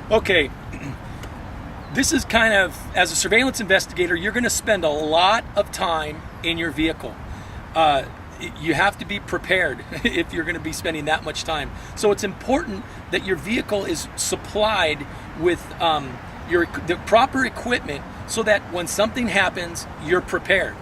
Okay, this is kind of, as a surveillance investigator, you're going to spend a lot of time in your vehicle. You have to be prepared if you're going to be spending that much time. So it's important that your vehicle is supplied with the proper equipment so that when something happens, you're prepared.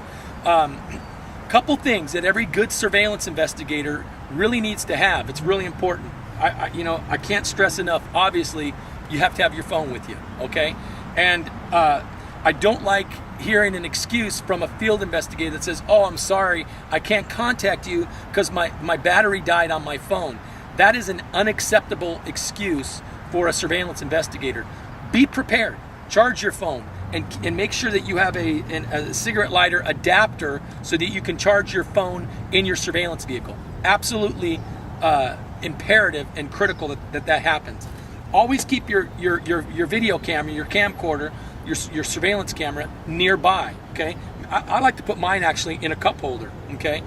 Couple things that every good surveillance investigator really needs to have. It's really important. I can't stress enough. Obviously, you have to have your phone with you, okay? And I don't like hearing an excuse from a field investigator that says, "Oh, I'm sorry, I can't contact you because my battery died on my phone." That is an unacceptable excuse for a surveillance investigator. Be prepared. Charge your phone and make sure that you have a cigarette lighter adapter so that you can charge your phone in your surveillance vehicle. Absolutely imperative and critical that happens. Always keep your video camera, your camcorder, your surveillance camera nearby, okay? I like to put mine actually in a cup holder, okay?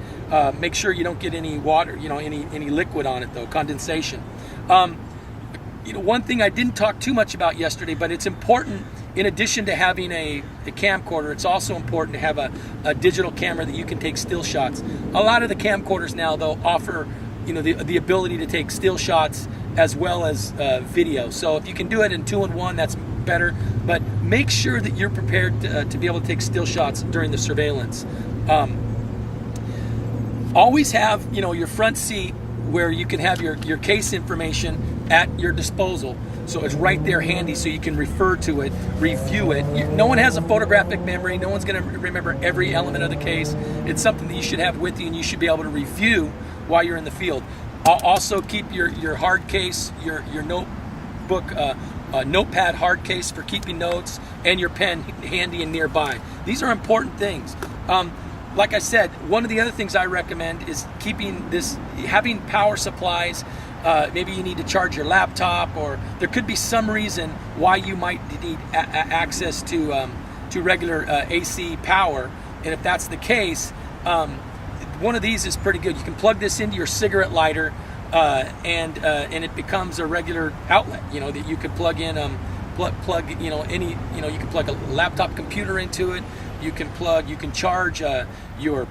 Make sure you don't get any water, any liquid on it though, condensation. One thing I didn't talk too much about yesterday, but it's important, in addition to having a camcorder, it's also important to have a digital camera that you can take still shots. A lot of the camcorders now though offer the ability to take still shots as well as video. So if you can do it in 2-in-1, that's better. But make sure that you're prepared to be able to take still shots during the surveillance. Always have your front seat where you can have your case information at your disposal. So it's right there handy so you can refer to it, review it. No one has a photographic memory. No one's going to remember every element of the case. It's something that you should have with you and you should be able to review while you're in the field. Also keep your hard case, your notebook, notepad hard case for keeping notes, and your pen handy and nearby. These are important things. Like I said, one of the other things I recommend is having power supplies. Maybe you need to charge your laptop, or there could be some reason why you might need access to regular AC power. And if that's the case, one of these is pretty good. You can plug this into your cigarette lighter, and it becomes a regular outlet. That you could plug in, plug you can plug a laptop computer into it. You can charge your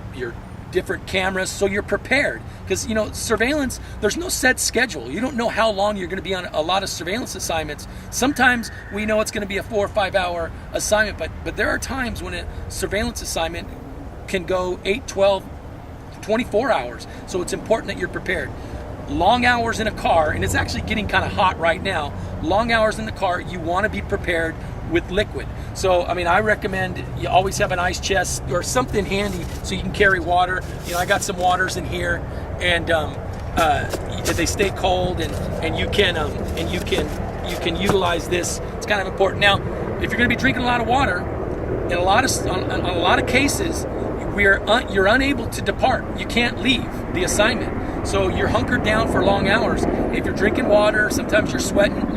different cameras, so you're prepared. Because surveillance, there's no set schedule. You don't know how long you're going to be on a lot of surveillance assignments. Sometimes we know it's going to be a 4 or 5 hour assignment, but there are times when a surveillance assignment can go 8, 12, 24 hours. So it's important that you're prepared. Long hours in a car, and it's actually getting kind of hot right now. Long hours in the car, you want to be prepared with liquid. So, I recommend you always have an ice chest or something handy so you can carry water. I got some waters in here, and they stay cold, and you can utilize this. It's kind of important. Now, if you're going to be drinking a lot of water, in a lot of cases, you're unable to depart. You can't leave the assignment. So you're hunkered down for long hours. If you're drinking water, sometimes you're sweating,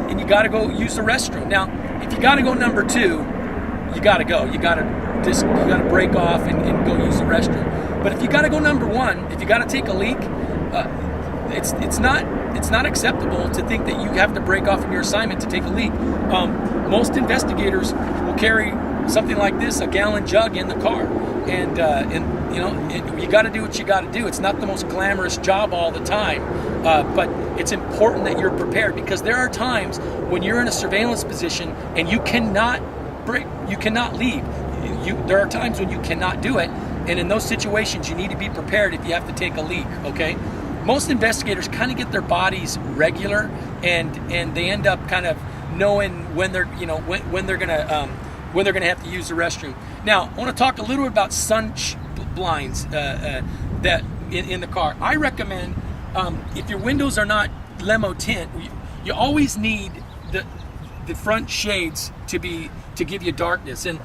and you got to go use the restroom. Now, if you got to go number 2, you got to go. You got to break off and go use the restroom. But if you got to go number 1, if you got to take a leak, it's not acceptable to think that you have to break off from your assignment to take a leak. Most investigators will carry something like this, a gallon jug, in the car, and you got to do what you got to do. It's not the most glamorous job all the time, but it's important that you're prepared, because there are times when you're in a surveillance position and you cannot leave. There are times when you cannot do it, and in those situations you need to be prepared if you have to take a leak. Okay, most investigators kind of get their bodies regular, and they end up kind of knowing when they're when they're gonna have to use the restroom. Now, I want to talk a little bit about sun blinds that in the car. I recommend, if your windows are not limo tint, you always need the front shades to give you darkness, and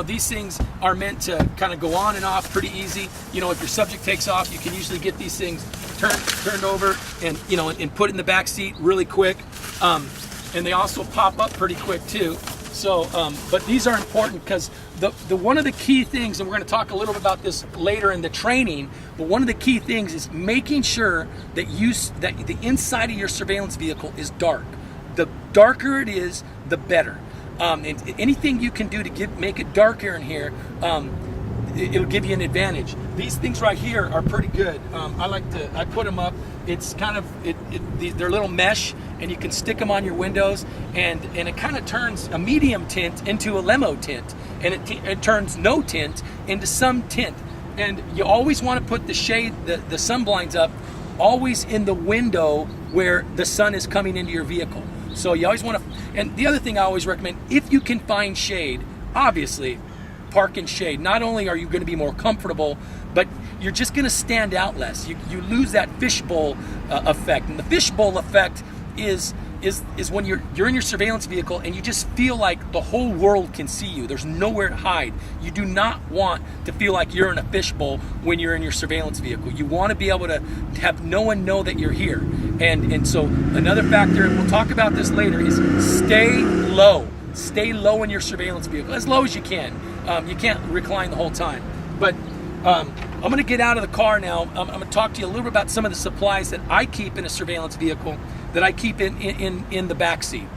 these things are meant to kind of go on and off pretty easy. If your subject takes off, you can usually get these things turned over and put in the back seat really quick, and they also pop up pretty quick too. So, but these are important because the one of the key things, and we're going to talk a little bit about this later in the training, but one of the key things is making sure that the inside of your surveillance vehicle is dark. the darker it is, the better. And anything you can do to make it darker in here, it'll give you an advantage. These things right here are pretty good. I put them up. It's kind of, they're little mesh, and you can stick them on your windows, and it kind of turns a medium tint into a limo tint, and it turns no tint into some tint. And you always want to put the shade, the sun blinds up, always in the window where the sun is coming into your vehicle. So you always want to, and the other thing I always recommend, if you can find shade, obviously, park in shade. Not only are you going to be more comfortable, but you're just going to stand out less. You lose that fishbowl effect. And the fishbowl effect is when you're in your surveillance vehicle and you just feel like the whole world can see you. There's nowhere to hide. You do not want to feel like you're in a fishbowl when you're in your surveillance vehicle. You want to be able to have no one know that you're here. And so another factor, and we'll talk about this later, is stay low. Stay low in your surveillance vehicle, as low as you can. You can't recline the whole time. But I'm going to get out of the car now. I'm going to talk to you a little bit about some of the supplies that I keep in a surveillance vehicle, that I keep in the back seat.